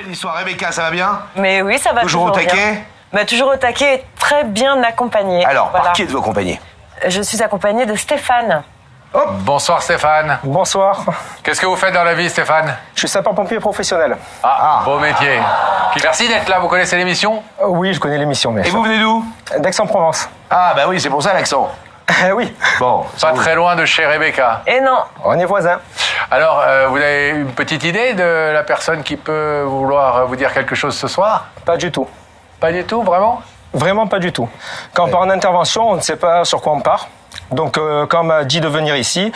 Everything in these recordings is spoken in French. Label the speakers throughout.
Speaker 1: l'histoire. Rebecca, ça va bien?
Speaker 2: Mais oui, ça va
Speaker 1: toujours au taquet
Speaker 2: bien. Bah, toujours au taquet et très bien accompagné.
Speaker 1: Alors,
Speaker 2: voilà.
Speaker 1: par qui êtes-vous accompagné?
Speaker 2: Je suis accompagnée de Stéphane.
Speaker 3: Hop. Bonsoir Stéphane.
Speaker 4: Bonsoir.
Speaker 3: Qu'est-ce que vous faites dans la vie Stéphane?
Speaker 4: Je suis sapeur-pompier professionnel.
Speaker 3: Beau métier. Puis merci d'être là, vous connaissez l'émission?
Speaker 4: Oui, je connais l'émission.
Speaker 1: Et vous venez d'où?
Speaker 4: d'Aix-en-Provence.
Speaker 1: Ah bah oui, c'est pour ça l'accent.
Speaker 4: Oui.
Speaker 1: Bon,
Speaker 3: Pas très loin de chez Rebecca.
Speaker 2: Et non.
Speaker 4: On est voisins.
Speaker 3: Alors, vous avez une petite idée de la personne qui peut vouloir vous dire quelque chose ce soir?
Speaker 4: Pas du tout.
Speaker 3: Pas du tout, vraiment?
Speaker 4: Vraiment pas du tout. Quand on part en intervention, on ne sait pas sur quoi on part. Donc, quand on m'a dit de venir ici,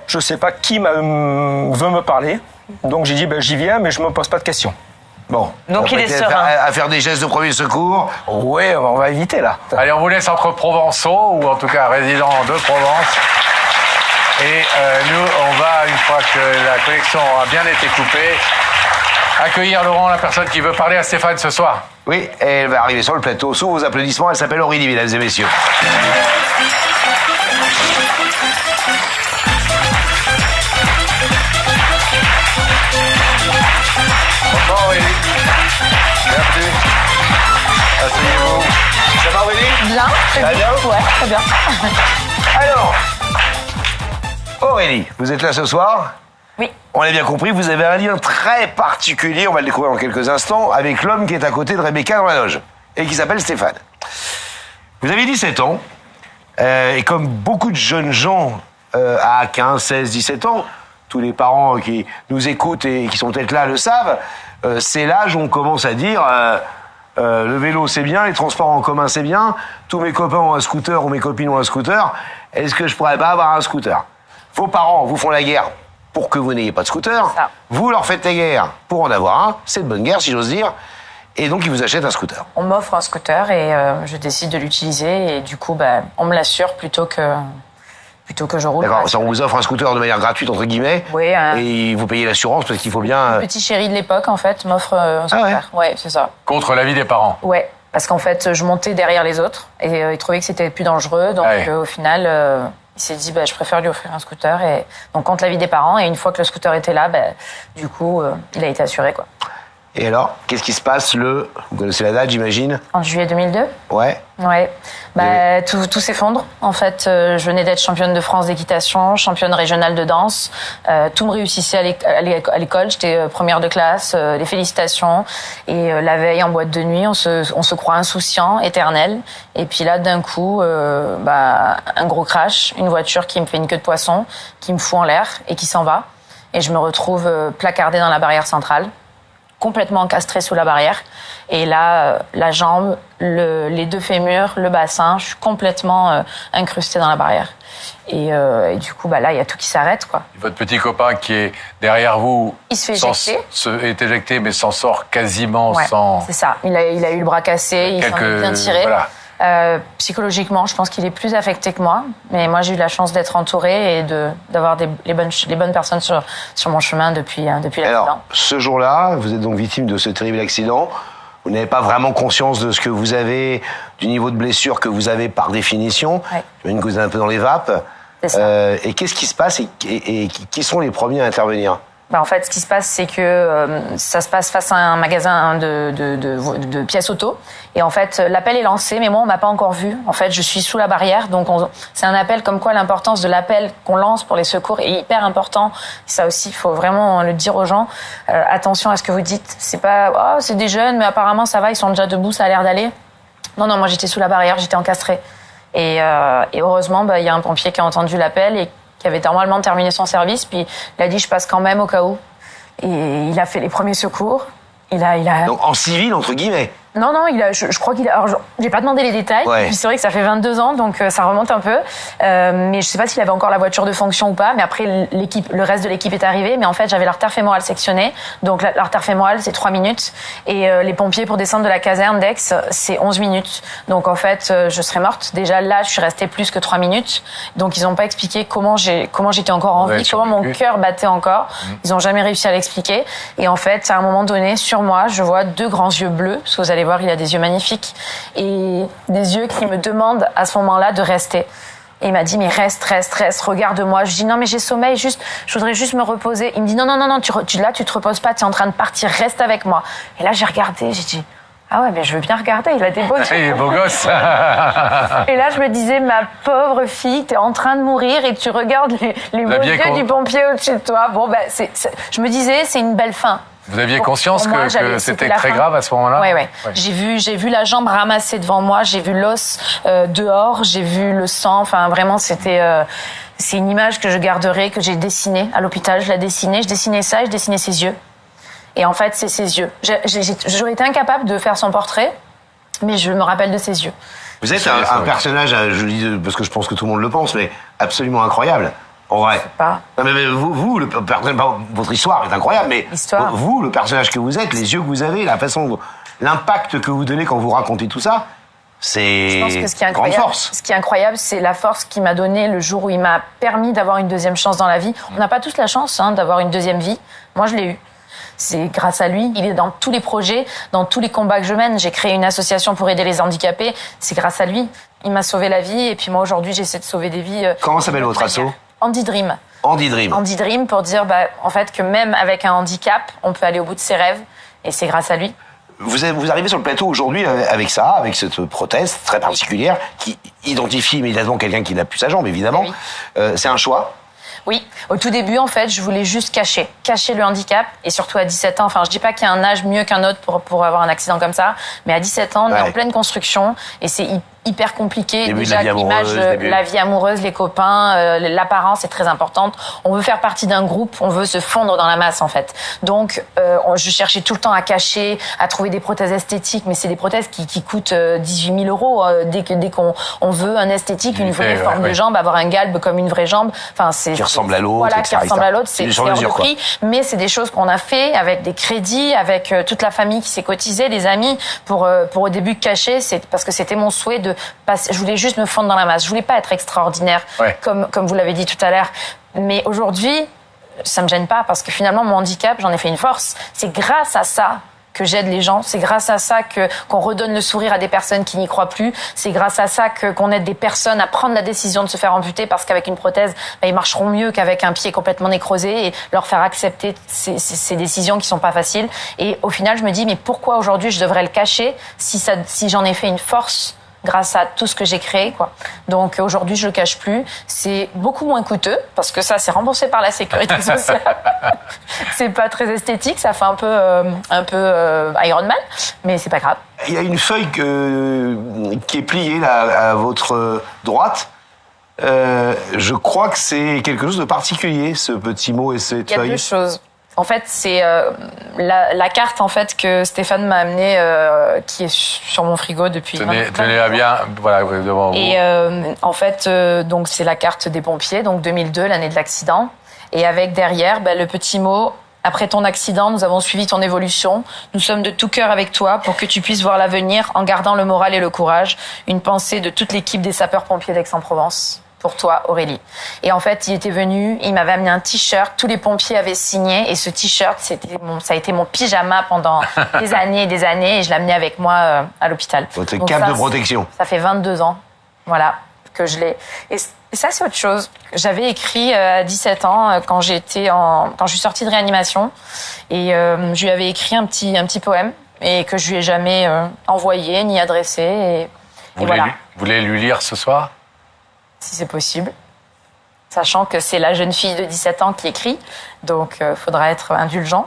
Speaker 4: je ne sais pas qui veut me parler. Donc, j'ai dit, j'y viens, mais je ne me pose pas de questions.
Speaker 1: bon.
Speaker 2: Donc il est
Speaker 1: Peut-être
Speaker 2: serein.
Speaker 1: à faire des gestes de premier secours.
Speaker 4: Oui, on va éviter, là.
Speaker 3: Allez, on vous laisse entre Provençaux, ou en tout cas résidents de Provence. Et nous, on va, une fois que la connexion aura bien été coupée, accueillir Laurent, la personne qui veut parler à Stéphane ce soir.
Speaker 1: Oui, et elle va arriver sur le plateau. Sous vos applaudissements, elle s'appelle Aurélie, mesdames et messieurs.
Speaker 3: Bonsoir Aurélie. Bienvenue. Asseyez-vous.
Speaker 1: Ça va Aurélie?
Speaker 2: Bien.
Speaker 1: Ça va bien?
Speaker 2: Ouais, très bien.
Speaker 1: Alors, Aurélie, vous êtes là ce soir?
Speaker 2: Oui.
Speaker 1: On l'a bien compris, vous avez un lien très particulier, on va le découvrir dans quelques instants, avec l'homme qui est à côté de Rebecca dans la loge, et qui s'appelle Stéphane. Vous avez 17 ans, et comme beaucoup de jeunes gens à 15, 16, 17 ans, tous les parents qui nous écoutent et qui sont peut-être là le savent, c'est l'âge où on commence à dire le vélo c'est bien, les transports en commun c'est bien, tous mes copains ont un scooter ou mes copines ont un scooter, est-ce que je pourrais pas avoir un scooter? Vos parents vous font la guerre pour que vous n'ayez pas de scooter,
Speaker 2: Ça.
Speaker 1: vous leur faites la guerre pour en avoir un, c'est de bonne guerre si j'ose dire, et donc ils vous achètent un scooter.
Speaker 5: On m'offre un scooter et je décide de l'utiliser et du coup, on me l'assure plutôt que je roule.
Speaker 1: D'accord, ça on vous offre un scooter de manière gratuite entre guillemets,
Speaker 5: Oui,
Speaker 1: et vous payez l'assurance parce qu'il faut bien...
Speaker 5: Le petit chéri de l'époque, en fait, m'offre un scooter. Ouais, c'est ça.
Speaker 3: Contre l'avis des parents.
Speaker 5: Ouais, parce qu'en fait, je montais derrière les autres et il trouvait que c'était plus dangereux. Donc,
Speaker 3: Ouais.
Speaker 5: au final, il s'est dit, je préfère lui offrir un scooter. Et donc, contre l'avis des parents. Et une fois que le scooter était là, du coup, il a été assuré, quoi.
Speaker 1: Et alors, qu'est-ce qui se passe vous connaissez la date j'imagine?
Speaker 5: En juillet 2002.
Speaker 1: Ouais.
Speaker 5: Ouais, tout s'effondre. En fait, je venais d'être championne de France d'équitation, championne régionale de danse. Tout me réussissait à l'école. J'étais première de classe. Les félicitations. Et la veille, en boîte de nuit, on se croit insouciant, éternel. Et puis là, d'un coup, un gros crash, une voiture qui me fait une queue de poisson, qui me fout en l'air et qui s'en va. Et je me retrouve placardée dans la barrière centrale, complètement encastrée sous la barrière. Et là, la jambe, les deux fémurs, le bassin, je suis complètement incrustée dans la barrière. Et du coup, là, il y a tout qui s'arrête, quoi.
Speaker 3: Votre petit copain qui est derrière vous...
Speaker 5: Il se fait éjecter.
Speaker 3: Est éjecté, mais s'en sort quasiment
Speaker 5: Ouais,
Speaker 3: sans...
Speaker 5: c'est ça. Il a eu le bras cassé, il s'en est bien tiré.
Speaker 3: Voilà.
Speaker 5: Psychologiquement, je pense qu'il est plus affecté que moi. Mais moi, j'ai eu la chance d'être entourée et d'avoir les bonnes personnes sur mon chemin depuis l'accident.
Speaker 1: Alors, ce jour-là, vous êtes donc victime de ce terrible accident. Vous n'avez pas vraiment conscience de ce que vous avez, du niveau de blessure que vous avez par définition.
Speaker 5: Ouais.
Speaker 1: J'imagine que vous êtes un peu dans les vapes.
Speaker 5: C'est ça.
Speaker 1: Et qu'est-ce qui se passe et qui sont les premiers à intervenir?
Speaker 5: En fait, ce qui se passe, c'est que ça se passe face à un magasin de pièces auto. Et en fait, l'appel est lancé, mais moi, on m'a pas encore vu. En fait, je suis sous la barrière. Donc, c'est un appel comme quoi l'importance de l'appel qu'on lance pour les secours est hyper important. Ça aussi, il faut vraiment le dire aux gens. Attention à ce que vous dites. C'est pas, c'est des jeunes, mais apparemment, ça va, ils sont déjà debout, ça a l'air d'aller. Non, moi, j'étais sous la barrière, j'étais encastrée. Et heureusement, il y a un pompier qui a entendu l'appel et qui avait normalement terminé son service, puis il a dit je passe quand même au cas où. Et il a fait les premiers secours. Il a...
Speaker 1: Donc en civil, entre guillemets.
Speaker 5: Non, je crois qu'il a... Alors, j'ai pas demandé les détails,
Speaker 1: Ouais.
Speaker 5: puis c'est vrai que ça fait 22 ans, donc ça remonte un peu. Mais je sais pas s'il avait encore la voiture de fonction ou pas, mais après, le reste de l'équipe est arrivé, mais en fait, j'avais l'artère fémorale sectionnée, donc l'artère fémorale, c'est 3 minutes, et les pompiers, pour descendre de la caserne d'Aix, c'est 11 minutes. Donc en fait, je serais morte. Déjà là, je suis restée plus que 3 minutes, donc ils ont pas expliqué comment j'étais encore en vie, comment mon cœur battait encore. Ils ont jamais réussi à l'expliquer. Et en fait, à un moment donné, sur moi, je vois 2 grands yeux bleus, parce que vous allez voir, il a des yeux magnifiques, et des yeux qui me demandent à ce moment-là de rester. Et il m'a dit, mais reste, regarde-moi. Je dis, non, mais j'ai sommeil, je voudrais juste me reposer. Il me dit, non, là, tu te reposes pas, tu es en train de partir, reste avec moi. Et là, j'ai regardé, j'ai dit, ah ouais, mais je veux bien regarder, il a des beaux yeux.
Speaker 3: Il est beau gosse.
Speaker 5: Et là, je me disais, ma pauvre fille, t'es en train de mourir et tu regardes les beaux yeux du pompier au-dessus de toi. Bon, ben, je me disais, c'est une belle fin.
Speaker 3: Vous aviez conscience
Speaker 5: pour moi,
Speaker 3: que c'était très grave à ce moment-là?
Speaker 5: Oui. J'ai vu la jambe ramassée devant moi, j'ai vu l'os dehors, j'ai vu le sang. Enfin, vraiment, c'est une image que je garderai, que j'ai dessinée à l'hôpital. Je dessinais ça et je dessinais ses yeux. Et en fait, c'est ses yeux. J'aurais été incapable de faire son portrait, mais je me rappelle de ses yeux.
Speaker 1: Vous êtes un personnage, je le dis parce que je pense que tout le monde le pense, mais absolument incroyable. En vrai.
Speaker 5: Pas.
Speaker 1: Non, mais vous, votre histoire est incroyable, mais vous, le personnage que vous êtes, les yeux que vous avez, la façon, l'impact que vous donnez quand vous racontez tout ça, c'est
Speaker 5: je pense que ce qui est
Speaker 1: grande force.
Speaker 5: Ce qui est incroyable, c'est la force qu'il m'a donnée le jour où il m'a permis d'avoir une deuxième chance dans la vie. On n'a pas tous la chance d'avoir une deuxième vie. Moi, je l'ai eue. C'est grâce à lui. Il est dans tous les projets, dans tous les combats que je mène. J'ai créé une association pour aider les handicapés. C'est grâce à lui. Il m'a sauvé la vie et puis moi, aujourd'hui, j'essaie de sauver des vies.
Speaker 1: Comment s'appelle votre asso?
Speaker 5: Andy Dream.
Speaker 1: Andy Dream.
Speaker 5: Andy Dream pour dire en fait que même avec un handicap, on peut aller au bout de ses rêves et c'est grâce à lui.
Speaker 1: Vous arrivez sur le plateau aujourd'hui avec ça, avec cette prothèse très particulière qui identifie immédiatement quelqu'un qui n'a plus sa jambe, évidemment.
Speaker 5: Oui.
Speaker 1: C'est un choix?
Speaker 5: Oui, au tout début, en fait, je voulais juste cacher le handicap, et surtout à 17 ans. Enfin, je dis pas qu'il y a un âge mieux qu'un autre pour avoir un accident comme ça, mais à 17 ans, on est en pleine construction, et c'est hyper compliqué.
Speaker 1: Début
Speaker 5: déjà,
Speaker 1: de la vie amoureuse,
Speaker 5: la vie amoureuse, les copains, l'apparence est très importante. On veut faire partie d'un groupe, on veut se fondre dans la masse, en fait. Donc, je cherchais tout le temps à cacher, à trouver des prothèses esthétiques, mais c'est des prothèses qui coûtent 18 000 euros. Dès qu'on veut un esthétique, une vraie forme de jambe, avoir un galbe comme une vraie jambe, enfin,
Speaker 1: qui ressemble à l'autre,
Speaker 5: voilà, qui ressemble à l'autre, c'est hors de prix. Mais c'est des choses qu'on a fait avec des crédits, avec toute la famille qui s'est cotisée, les amis, pour au début cacher. C'est parce que c'était mon souhait de passer. Je voulais juste me fondre dans la masse. Je voulais pas être extraordinaire, comme vous l'avez dit tout à l'heure. Mais aujourd'hui, ça me gêne pas parce que finalement mon handicap, j'en ai fait une force. C'est grâce à ça que j'aide les gens. C'est grâce à ça qu'on redonne le sourire à des personnes qui n'y croient plus. C'est grâce à ça qu'on aide des personnes à prendre la décision de se faire amputer parce qu'avec une prothèse, ils marcheront mieux qu'avec un pied complètement nécrosé et leur faire accepter ces décisions qui sont pas faciles. Et au final, je me dis, mais pourquoi aujourd'hui je devrais le cacher si j'en ai fait une force grâce à tout ce que j'ai créé, quoi. Donc aujourd'hui, je le cache plus. C'est beaucoup moins coûteux parce que ça, c'est remboursé par la sécurité sociale. C'est pas très esthétique, ça fait un peu Iron Man, mais c'est pas grave.
Speaker 1: Il y a une feuille qui est pliée là, à votre droite. Je crois que c'est quelque chose de particulier, ce petit mot et cette feuille.
Speaker 5: Il y a deux choses. En fait, c'est la carte en fait que Stéphane m'a amenée, qui est sur mon frigo depuis.
Speaker 3: Tenez-la bien, voilà, devant vous.
Speaker 5: Et en fait, donc c'est la carte des pompiers, donc 2002, l'année de l'accident, et avec derrière le petit mot. Après ton accident, nous avons suivi ton évolution. Nous sommes de tout cœur avec toi pour que tu puisses voir l'avenir en gardant le moral et le courage. Une pensée de toute l'équipe des sapeurs-pompiers d'Aix-en-Provence. Pour toi, Aurélie. Et en fait, il était venu, il m'avait amené un t-shirt, tous les pompiers avaient signé, et ce t-shirt, ça a été mon pyjama pendant des années et des années, et je l'ai amené avec moi à l'hôpital.
Speaker 1: Votre cape de protection.
Speaker 5: Ça fait 22 ans, voilà, que je l'ai. Et ça, c'est autre chose. J'avais écrit à 17 ans, quand je suis sortie de réanimation, et je lui avais écrit un petit poème, et que je lui ai jamais envoyé, ni adressé, et voilà.
Speaker 3: Vous voulez lui lire ce soir?
Speaker 5: Si c'est possible, sachant que c'est la jeune fille de 17 ans qui écrit, donc faudra être indulgent.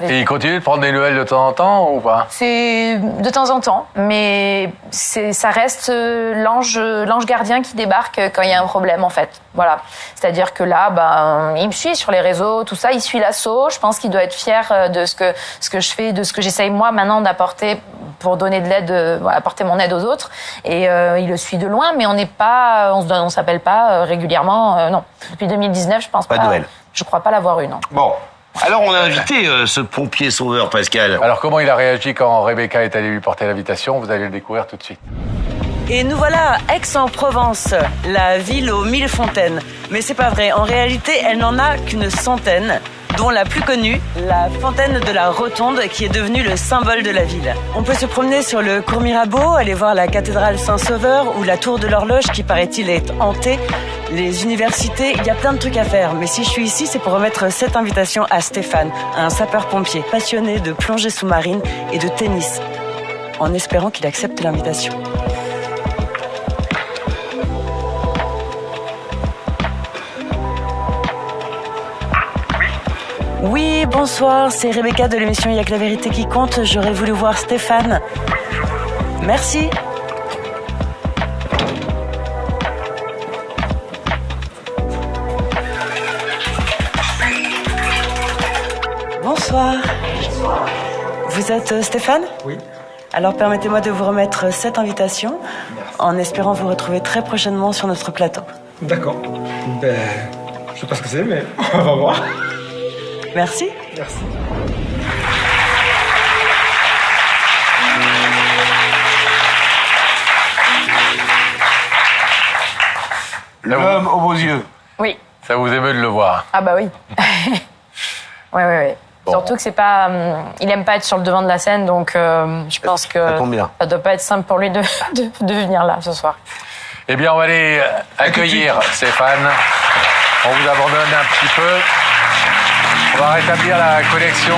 Speaker 3: Et il continue de prendre des nouvelles de temps en temps ou pas?
Speaker 5: C'est de temps en temps, mais ça reste l'ange gardien qui débarque quand il y a un problème en fait. Voilà, c'est-à-dire que là, il me suit sur les réseaux, tout ça, il suit l'assaut. Je pense qu'il doit être fier de ce que je fais, de ce que j'essaye moi maintenant d'apporter pour donner de l'aide, apporter mon aide aux autres. Et il le suit de loin, mais on s'appelle pas régulièrement, non. Depuis 2019, je pense pas.
Speaker 1: Pas de nouvelles.
Speaker 5: Je crois pas l'avoir eu, non.
Speaker 1: Bon, alors on a invité ce pompier sauveur, Pascal.
Speaker 3: Alors comment il a réagi quand Rebecca est allée lui porter l'invitation? Vous allez le découvrir tout de suite.
Speaker 2: Et nous voilà à Aix-en-Provence, la ville aux 1000 fontaines. Mais c'est pas vrai, en réalité, elle n'en a qu'une centaine. dont la plus connue, la fontaine de la Rotonde, qui est devenue le symbole de la ville. On peut se promener sur le cours Mirabeau, aller voir la cathédrale Saint-Sauveur ou la tour de l'horloge qui, paraît-il, est hantée. Les universités, il y a plein de trucs à faire. Mais si je suis ici, c'est pour remettre cette invitation à Stéphane, un sapeur-pompier passionné de plongée sous-marine et de tennis, en espérant qu'il accepte l'invitation. Oui, bonsoir, c'est Rebecca de l'émission Y'a que la vérité qui compte. J'aurais voulu voir Stéphane. Merci. Bonsoir. Vous êtes Stéphane ?
Speaker 4: Oui.
Speaker 2: Alors permettez-moi de vous remettre cette invitation, en espérant vous retrouver très prochainement sur notre plateau.
Speaker 4: D'accord. Ben, je sais pas ce que c'est, mais on va voir.
Speaker 2: Merci.
Speaker 4: Merci.
Speaker 1: L'homme aux beaux yeux.
Speaker 5: Oui.
Speaker 3: Ça vous émeut de le voir.
Speaker 5: Ah bah oui. Oui.
Speaker 3: Bon.
Speaker 5: Surtout que c'est pas, il aime pas être sur le devant de la scène, donc je pense que
Speaker 1: Ça tombe bien.
Speaker 5: ça doit pas être simple pour lui de venir là ce soir.
Speaker 3: Eh bien, on va aller accueillir Stéphane. On vous abandonne un petit peu. On va rétablir la connexion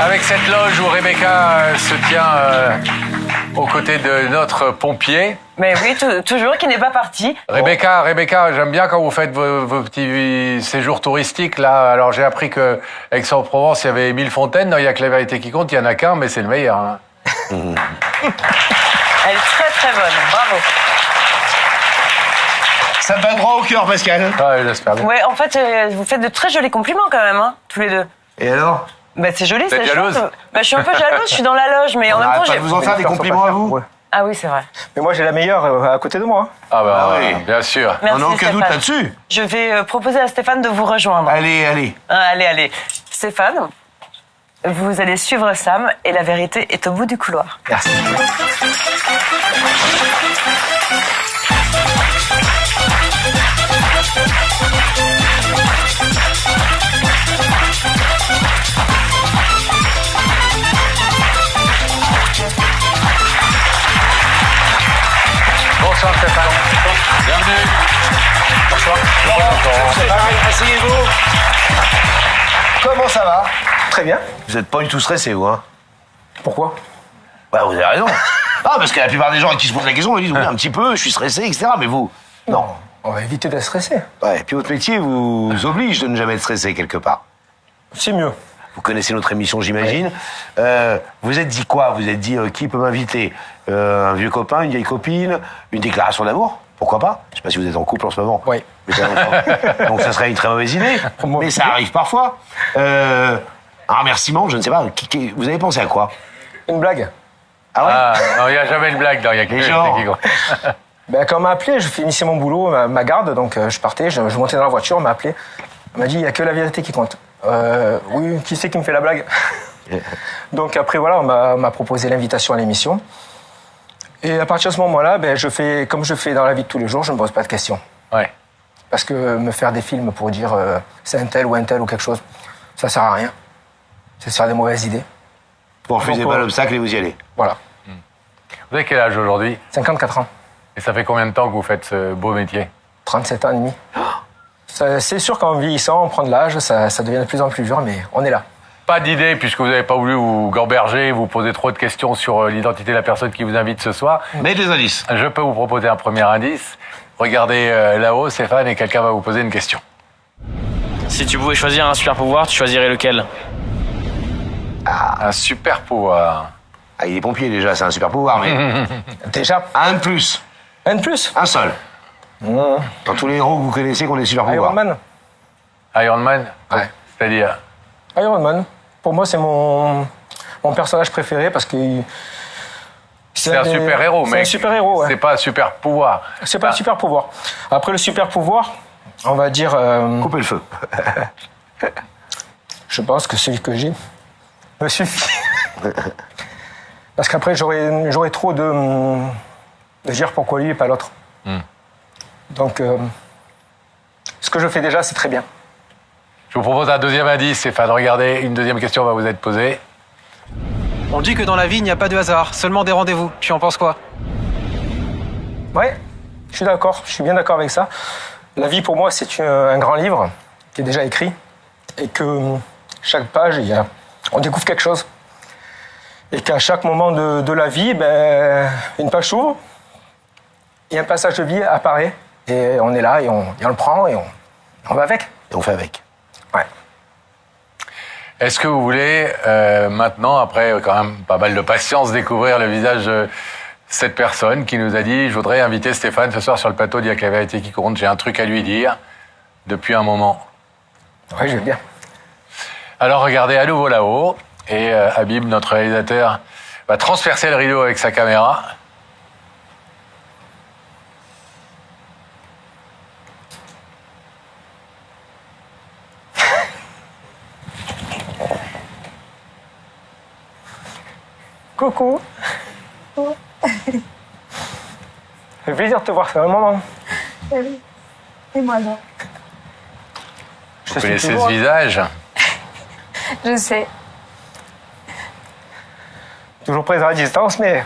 Speaker 3: avec cette loge où Rebecca se tient aux côtés de notre pompier.
Speaker 2: Mais oui, toujours qui n'est pas parti.
Speaker 3: Rebecca, j'aime bien quand vous faites vos petits séjours touristiques là. Alors j'ai appris que Aix-en-Provence, il y avait 1000 fontaines. Non, il y a que la vérité qui compte. Il y en a qu'un, mais c'est le meilleur. Hein.
Speaker 2: Elle est très très bonne, bravo.
Speaker 1: Ça me va droit au cœur, Pascal.
Speaker 3: Ah, j'espère bien.
Speaker 2: Ouais, en fait, vous faites de très jolis compliments quand même, hein, tous les deux.
Speaker 1: Et alors?
Speaker 2: Bah c'est joli,
Speaker 3: Vous
Speaker 2: c'est
Speaker 3: êtes jalouse?
Speaker 2: chouette. Bah je suis un peu jalouse, je suis dans la loge, mais en même temps
Speaker 1: Arrête pas
Speaker 2: j'ai...
Speaker 1: de vous en faire des compliments à vous.
Speaker 4: Ouais.
Speaker 2: Ah oui, c'est vrai.
Speaker 4: Mais moi, j'ai la meilleure à côté de moi.
Speaker 3: Ah bah
Speaker 1: Ah oui.
Speaker 3: bien sûr.
Speaker 2: Merci,
Speaker 1: On n'a aucun doute
Speaker 2: Stéphane.
Speaker 1: là-dessus.
Speaker 2: Je vais proposer à Stéphane de vous rejoindre.
Speaker 1: Allez.
Speaker 2: Allez. Stéphane, vous allez suivre Sam et la vérité est au bout du couloir.
Speaker 4: Merci.
Speaker 3: Bonsoir Stéphane. Bienvenue. Bonsoir.
Speaker 1: Asseyez-vous. Comment ça va?
Speaker 4: Très bien.
Speaker 1: Vous n'êtes pas du tout stressé, vous, hein?
Speaker 4: Pourquoi?
Speaker 1: Bah, vous avez raison. Ah, parce que la plupart des gens qui se posent la question me disent oui, un petit peu, je suis stressé, etc. Mais vous, non.
Speaker 4: On va éviter d'être stressé.
Speaker 1: Ouais, et puis votre métier vous oblige de ne jamais être stressé quelque part.
Speaker 4: C'est mieux.
Speaker 1: Vous connaissez notre émission, j'imagine. Vous êtes dit quoi? Vous êtes dit qui peut m'inviter? Un vieux copain, une vieille copine, une déclaration d'amour? Pourquoi pas? Je sais pas si vous êtes en couple en ce moment.
Speaker 4: Oui.
Speaker 1: Mais ça longtemps. Donc ça serait une très mauvaise idée.
Speaker 4: Moi,
Speaker 1: Mais ça arrive parfois. Un remerciement, je ne sais pas. Vous avez pensé à quoi?
Speaker 4: Une blague.
Speaker 1: Ah ouais?
Speaker 3: Ah, non, il n'y a jamais de blague, non, il y a que
Speaker 1: Les
Speaker 3: les
Speaker 1: gens.
Speaker 3: qui comptent.
Speaker 4: Ben, quand on m'a appelé, je finissais mon boulot, ma garde, donc je partais, je montais dans la voiture, on m'a appelé. On m'a dit, il n'y a que la vérité qui compte. Oui, qui c'est qui me fait la blague? Donc après, voilà, on m'a proposé l'invitation à l'émission. Et à partir de ce moment-là, ben, je fais comme je fais dans la vie de tous les jours, je ne me pose pas de questions.
Speaker 3: Ouais.
Speaker 4: Parce que me faire des films pour dire c'est un tel ou quelque chose, ça sert à rien. C'est se faire des mauvaises idées.
Speaker 1: Vous refusez
Speaker 4: Donc,
Speaker 1: pas l'obstacle et vous y allez.
Speaker 4: Voilà.
Speaker 3: Vous avez quel âge aujourd'hui?
Speaker 4: 54 ans,
Speaker 3: Et ça fait combien de temps que vous faites ce beau métier?
Speaker 4: 37 ans et demi. C'est sûr qu'en vieillissant, on prend de l'âge, ça devient de plus en plus dur, mais on est là.
Speaker 3: Pas d'idée, puisque vous n'avez pas voulu vous gamberger, vous poser trop de questions sur l'identité de la personne qui vous invite ce soir.
Speaker 1: Mais des indices.
Speaker 3: Je peux vous proposer un premier indice. Regardez là-haut, Stéphane, et quelqu'un va vous poser une question.
Speaker 6: Si tu pouvais choisir un super pouvoir, tu choisirais lequel?
Speaker 3: Un super pouvoir.
Speaker 1: Ah, il est pompier déjà, c'est un super pouvoir, mais.
Speaker 4: Déjà,
Speaker 1: Un de plus.
Speaker 4: un de plus.
Speaker 1: Un seul. Dans tous les héros que vous connaissez qui ont des super pouvoirs.
Speaker 4: Iron Man.
Speaker 3: Iron Man?
Speaker 4: Ouais.
Speaker 3: C'est-à-dire?
Speaker 4: Iron Man. Pour moi, c'est mon personnage préféré parce que
Speaker 3: C'est un super-héros, mais
Speaker 4: C'est un super-héros, ouais.
Speaker 3: c'est pas un super pouvoir.
Speaker 4: C'est pas un super pouvoir. Après, le super pouvoir, on va dire.
Speaker 1: Coupez le feu.
Speaker 4: Je pense que celui que j'ai me suffit. Parce qu'après, j'aurais trop de dire pourquoi lui et pas l'autre. Donc, ce que je fais déjà, c'est très bien.
Speaker 3: Je vous propose un deuxième indice, Stéphane. Regardez, une deuxième question va vous être posée.
Speaker 7: On dit que dans la vie, il n'y a pas de hasard, seulement des rendez-vous. Tu en penses quoi?
Speaker 4: Ouais, je suis d'accord, je suis bien d'accord avec ça. La vie, pour moi, c'est un grand livre qui est déjà écrit et que chaque page, on découvre quelque chose. Et qu'à chaque moment de la vie, une page s'ouvre et un passage de vie apparaît. Et on est là et on le prend et on va avec.
Speaker 1: Et on fait avec.
Speaker 4: Ouais.
Speaker 3: Est-ce que vous voulez, maintenant, après quand même pas mal de patience, découvrir le visage de cette personne qui nous a dit « Je voudrais inviter Stéphane ce soir sur le plateau d'Il y a que la vérité qui compte, j'ai un truc à lui dire depuis un moment ».
Speaker 4: Oui, je vais bien.
Speaker 3: Alors regardez à nouveau là-haut et Habib, notre réalisateur, va transpercer le rideau avec sa caméra.
Speaker 4: Coucou. Ça fait plaisir de te voir, c'est un moment.
Speaker 8: Et moi non.
Speaker 3: Vous connaissez ce visage?
Speaker 8: Je sais.
Speaker 4: Toujours présent à distance, mais...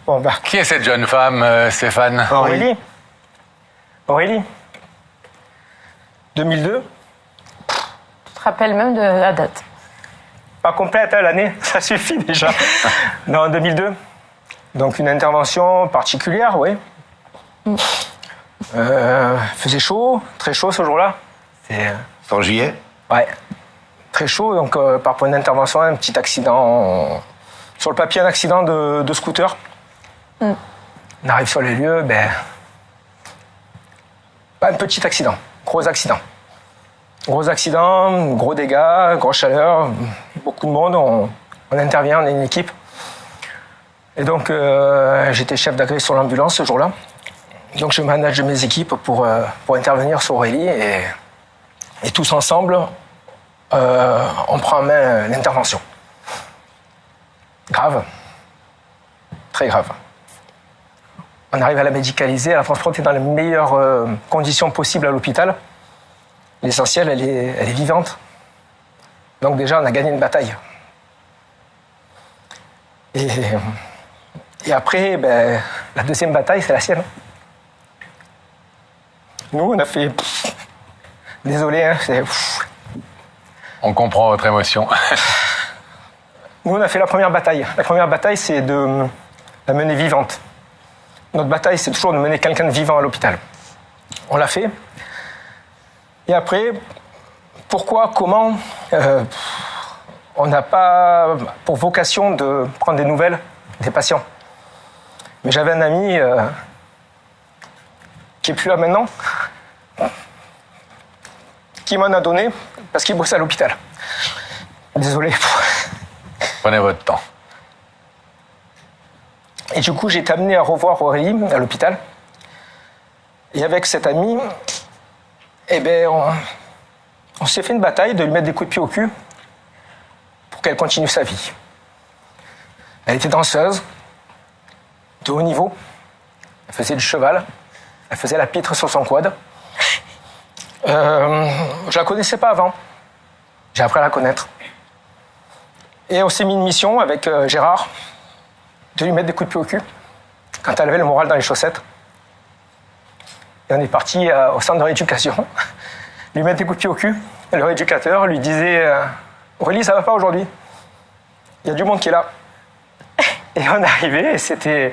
Speaker 4: Bon,
Speaker 3: Qui est cette jeune femme, Stéphane?
Speaker 4: Aurélie. Aurélie. 2002.
Speaker 5: Tu te rappelles même de la date?
Speaker 4: Pas complète, hein, l'année, ça suffit déjà. Non, 2002. Donc une intervention particulière, oui. Faisait chaud, très chaud ce jour-là.
Speaker 1: C'est en juillet?
Speaker 4: Ouais, très chaud. Donc par point d'intervention, un petit accident. Sur le papier, un accident de scooter. On arrive sur les lieux, pas un petit accident, gros accident. Gros accident, gros dégâts, grosse chaleur, beaucoup de monde, on intervient, on est une équipe. Et donc j'étais chef d'agrément sur l'ambulance ce jour-là. Donc je manage mes équipes pour intervenir sur Aurélie et tous ensemble, on prend en main l'intervention. Grave, très grave. On arrive à la médicaliser, à la transporter dans les meilleures conditions possibles à l'hôpital. L'essentiel, elle est vivante. Donc déjà, on a gagné une bataille. Et après, la deuxième bataille, c'est la sienne. Nous, on a fait... Désolé, hein, c'est...
Speaker 3: On comprend votre émotion.
Speaker 4: Nous, on a fait la première bataille. La première bataille, c'est de la mener vivante. Notre bataille, c'est toujours de mener quelqu'un de vivant à l'hôpital. On l'a fait. Et après, pourquoi, comment on n'a pas pour vocation de prendre des nouvelles des patients. Mais j'avais un ami qui est plus là maintenant, qui m'en a donné parce qu'il bossait à l'hôpital. Désolé.
Speaker 3: Prenez votre temps.
Speaker 4: Et du coup, j'ai été amené à revoir Aurélie à l'hôpital. Et avec cet ami, on s'est fait une bataille de lui mettre des coups de pied au cul pour qu'elle continue sa vie. Elle était danseuse, de haut niveau. Elle faisait du cheval. Elle faisait la pitre sur son quad. Je la connaissais pas avant. J'ai appris à la connaître. Et on s'est mis une mission avec Gérard de lui mettre des coups de pied au cul quand elle avait le moral dans les chaussettes. Et on est parti au centre de rééducation, lui mettre des coups de pied au cul. Et le rééducateur lui disait Aurélie, ça va pas aujourd'hui. Il y a du monde qui est là. Et on est arrivé et c'était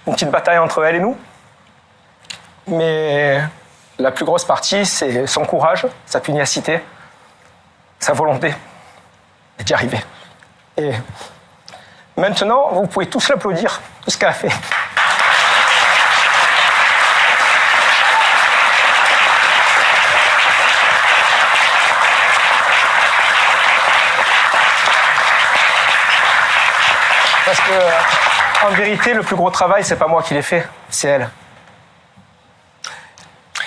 Speaker 4: une petite bataille entre elle et nous. Mais la plus grosse partie, c'est son courage, sa pugnacité, sa volonté d'y arriver. Et maintenant, vous pouvez tous l'applaudir, tout ce qu'elle a fait. Parce que, en vérité, le plus gros travail, c'est pas moi qui l'ai fait, c'est elle.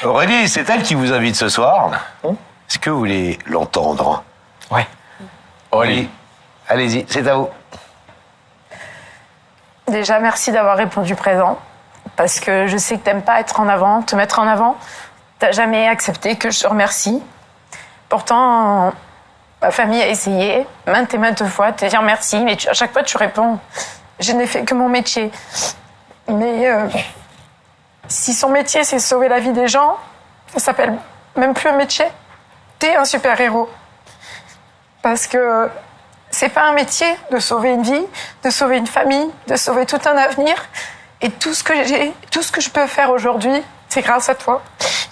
Speaker 1: Aurélie, c'est elle qui vous invite ce soir. Est-ce que vous voulez l'entendre?
Speaker 4: Ouais.
Speaker 3: Aurélie.
Speaker 1: Allez-y, c'est à vous.
Speaker 5: Déjà, merci d'avoir répondu présent. Parce que je sais que t'aimes pas être en avant, te mettre en avant.
Speaker 8: T'as jamais accepté que je te remercie. Pourtant, ma famille a essayé maintes et maintes fois de te dire merci, mais à chaque fois tu réponds « Je n'ai fait que mon métier ». Mais si son métier c'est sauver la vie des gens, ça s'appelle même plus un métier. T'es un super-héros. Parce que c'est pas un métier de sauver une vie, de sauver une famille, de sauver tout un avenir. Et tout ce que je peux faire aujourd'hui, c'est grâce à toi.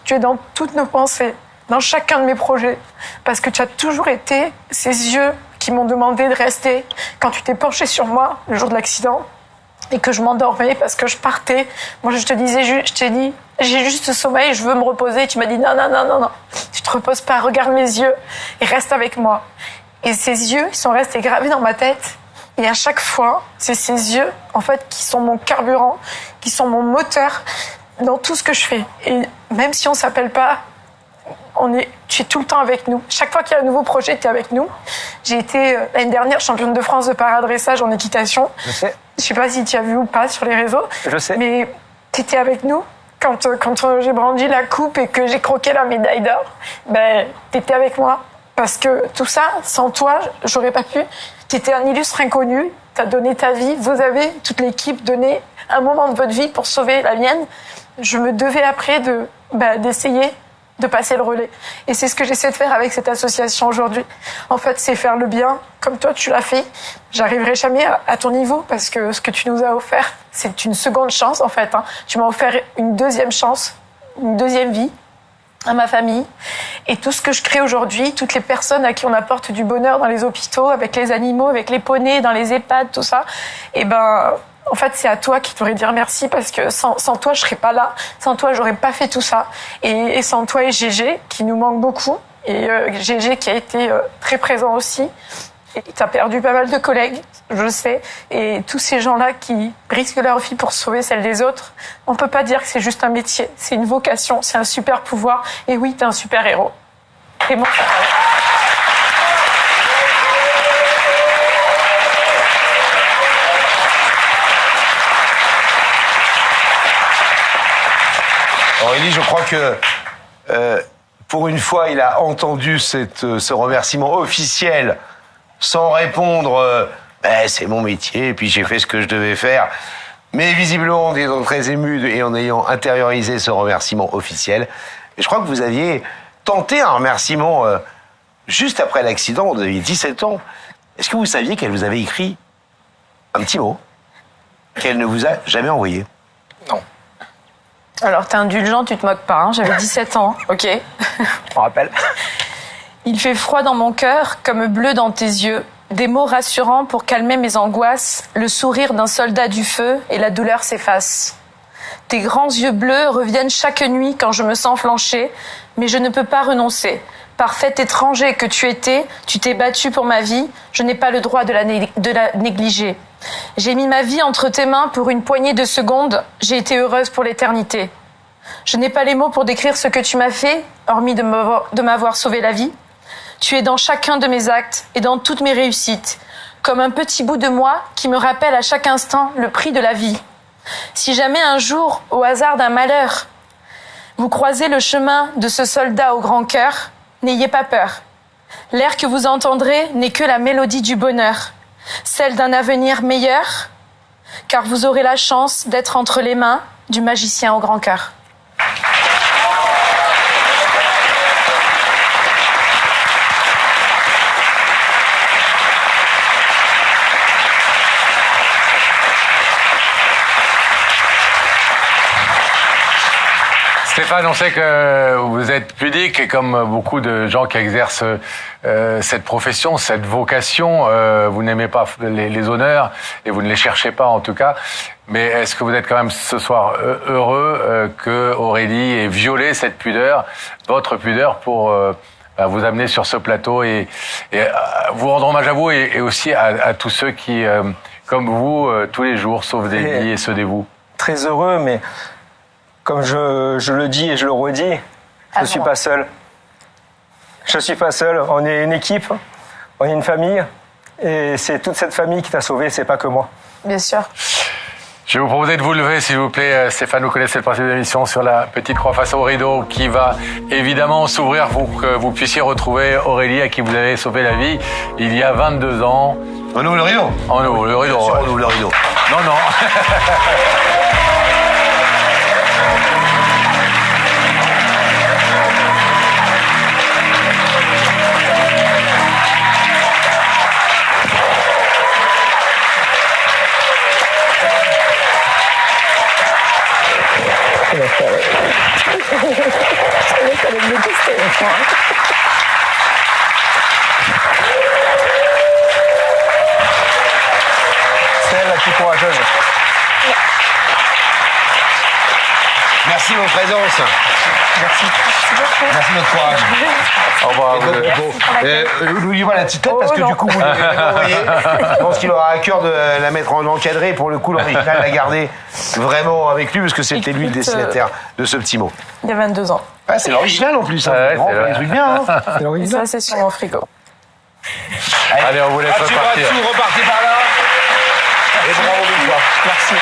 Speaker 8: Tu es dans toutes nos pensées, dans chacun de mes projets. Parce que tu as toujours été ces yeux qui m'ont demandé de rester quand tu t'es penché sur moi le jour de l'accident et que je m'endormais parce que je partais. Moi, je t'ai dit, j'ai juste sommeil, je veux me reposer. Tu m'as dit, non, tu te reposes pas, regarde mes yeux et reste avec moi. Et ces yeux, ils sont restés gravés dans ma tête. Et à chaque fois, c'est ces yeux, en fait, qui sont mon carburant, qui sont mon moteur dans tout ce que je fais. Et même si on s'appelle pas, tu es tout le temps avec nous. Chaque fois qu'il y a un nouveau projet, tu es avec nous. J'ai été, l'année dernière, championne de France de paradressage en équitation.
Speaker 4: Je sais.
Speaker 8: Je sais pas si tu as vu ou pas sur les réseaux.
Speaker 4: Je sais.
Speaker 8: Mais tu étais avec nous. Quand j'ai brandi la coupe et que j'ai croqué la médaille d'or, tu étais avec moi. Parce que tout ça, sans toi, j'aurais pas pu. Tu étais un illustre inconnu, tu as donné ta vie, vous avez, toute l'équipe, donné un moment de votre vie pour sauver la mienne. Je me devais après d'essayer de passer le relais. Et c'est ce que j'essaie de faire avec cette association aujourd'hui. En fait, c'est faire le bien, comme toi tu l'as fait. J'arriverai jamais à ton niveau parce que ce que tu nous as offert, c'est une seconde chance en fait. Tu m'as offert une deuxième chance, une deuxième vie à ma famille. Et tout ce que je crée aujourd'hui, toutes les personnes à qui on apporte du bonheur dans les hôpitaux, avec les animaux, avec les poneys, dans les EHPAD, tout ça, en fait, c'est à toi qui devrais dire merci parce que sans toi, je serais pas là. Sans toi, j'aurais pas fait tout ça. Et sans toi et Gégé, qui nous manque beaucoup. Et Gégé qui a été très présent aussi. Et t'as perdu pas mal de collègues, je le sais. Et tous ces gens-là qui risquent leur vie pour sauver celle des autres, on peut pas dire que c'est juste un métier. C'est une vocation, c'est un super pouvoir. Et oui, t'es un super héros. Et bon,
Speaker 1: Aurélie, je crois que pour une fois, il a entendu ce remerciement officiel sans répondre c'est mon métier et puis j'ai fait ce que je devais faire. Mais visiblement, en étant très ému et en ayant intériorisé ce remerciement officiel, et je crois que vous aviez tenté un remerciement juste après l'accident, vous aviez 17 ans. Est-ce que vous saviez qu'elle vous avait écrit un petit mot qu'elle ne vous a jamais envoyé?
Speaker 4: Non.
Speaker 5: Alors, t'es indulgent, tu te moques pas. J'avais 17 ans, ok.
Speaker 4: Je me rappelle.
Speaker 5: Il fait froid dans mon cœur, comme bleu dans tes yeux. Des mots rassurants pour calmer mes angoisses. Le sourire d'un soldat du feu et la douleur s'efface. Tes grands yeux bleus reviennent chaque nuit quand je me sens flancher, mais je ne peux pas renoncer. Parfait étranger que tu étais, tu t'es battu pour ma vie, je n'ai pas le droit de la négliger. J'ai mis ma vie entre tes mains pour une poignée de secondes, j'ai été heureuse pour l'éternité. Je n'ai pas les mots pour décrire ce que tu m'as fait, hormis de m'avoir sauvé la vie. Tu es dans chacun de mes actes et dans toutes mes réussites, comme un petit bout de moi qui me rappelle à chaque instant le prix de la vie. Si jamais un jour, au hasard d'un malheur, vous croisez le chemin de ce soldat au grand cœur, n'ayez pas peur. L'air que vous entendrez n'est que la mélodie du bonheur, celle d'un avenir meilleur, car vous aurez la chance d'être entre les mains du magicien au grand cœur.
Speaker 3: Stéphane, on sait que vous êtes pudique et comme beaucoup de gens qui exercent cette profession, cette vocation, vous n'aimez pas les honneurs et vous ne les cherchez pas en tout cas. Mais est-ce que vous êtes quand même ce soir heureux que Aurélie ait violé cette pudeur, votre pudeur, pour vous amener sur ce plateau et vous rendre hommage à vous et aussi à tous ceux qui, comme vous, tous les jours sauvent des vies et se dévouent?
Speaker 4: Très heureux, mais comme je le dis et je le redis, je ne suis pas seul. Je ne suis pas seul. On est une équipe, on est une famille. Et c'est toute cette famille qui t'a sauvé, c'est pas que moi.
Speaker 5: Bien sûr.
Speaker 3: Je vais vous proposer de vous lever, s'il vous plaît. Stéphane, vous connaissez le principe de l'émission sur la petite croix face au rideau qui va évidemment s'ouvrir pour que vous puissiez retrouver Aurélie, à qui vous avez sauvé la vie il y a 22 ans.
Speaker 1: On ouvre le rideau.
Speaker 3: On ouvre le rideau.
Speaker 1: On ouvre le rideau.
Speaker 3: Non, non.
Speaker 4: C'est elle la plus courageuse.
Speaker 1: Merci de votre présence.
Speaker 4: Merci.
Speaker 1: Merci de votre courage.
Speaker 3: Au revoir.
Speaker 1: Et votre propos. N'oubliez pas la petite tête parce que du coup, vous l'avez envoyé. Je pense qu'il aura à cœur de la mettre en encadré. Pour le coup, l'original l'a gardé vraiment avec lui parce que c'était lui le destinataire de ce petit mot.
Speaker 8: Il y a 22 ans.
Speaker 1: Ah, c'est l'original en plus. Hein.
Speaker 3: Ouais,
Speaker 1: Vraiment,
Speaker 3: c'est
Speaker 1: fait des trucs bien. Hein.
Speaker 4: C'est l'original.
Speaker 8: Ça, c'est sur mon frigo.
Speaker 3: Allez, on vous laisse repartir.
Speaker 1: Repartez par là. Et bravo de toi.
Speaker 4: Merci.